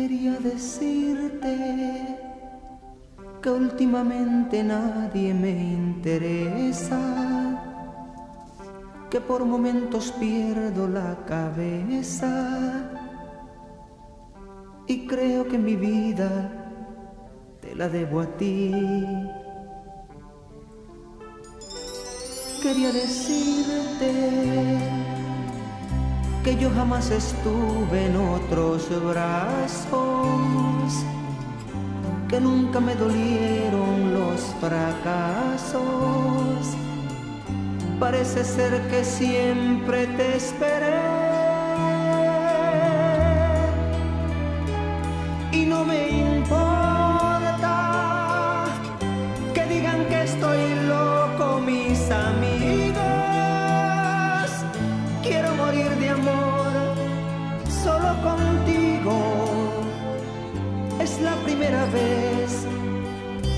Quería decirte que últimamente nadie me interesa, que por momentos pierdo la cabeza y creo que mi vida te la debo a ti. Quería decirte que yo jamás estuve en otros brazos, que nunca me dolieron los fracasos. Parece ser que siempre te esperé y no me importa que digan que estoy loco mis amigos. Quiero morir de amor solo contigo. Es la primera vez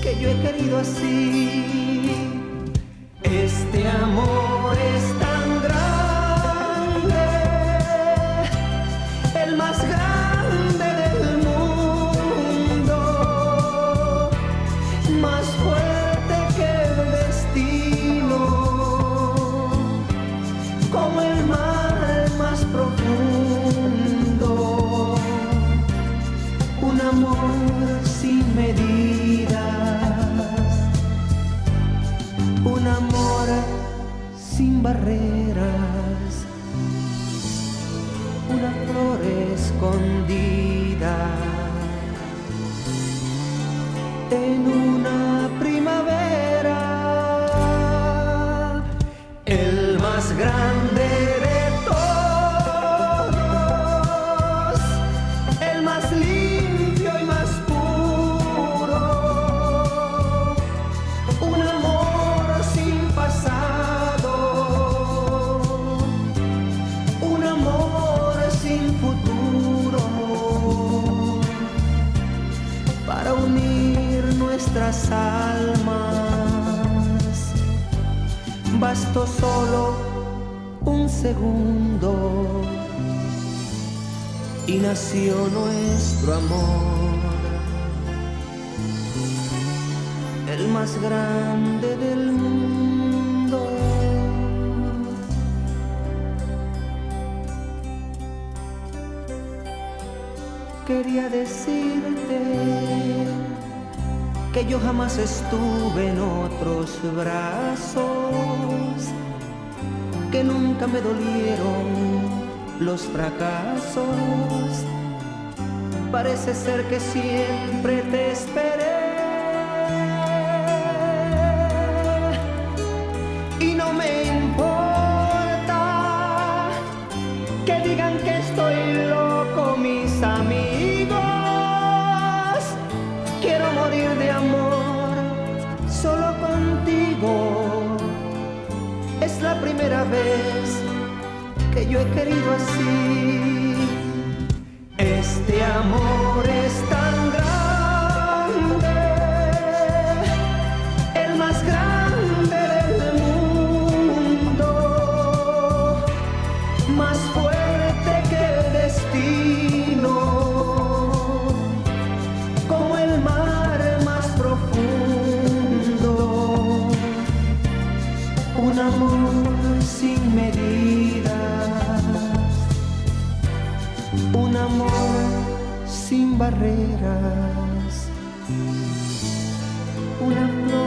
que yo he querido así. Este amor es tan grande, el más grande del mundo, más fuerte que el destino, como el mar más profundo, un amor sin medidas, un amor sin barreras, una flor escondida en una primavera. El más grande de todos, el más limpio y más puro, un amor sin pasado, un amor sin futuro, para unir nuestras almas. Bastó solo un segundo y nació nuestro amor, el más grande del mundo. Quería decirte que yo jamás estuve en otros brazos, que nunca me dolieron los fracasos. Parece ser que siempre te esperé y no me importa que digan que estoy loco mis amigos. Quiero morir de amor solo contigo. Es la primera vez que yo he querido así. Este amor es tan grande, el más grande del mundo, más fuerte que el destino, como el mar más profundo, un amor sin medidas, un amor sin barreras, una flor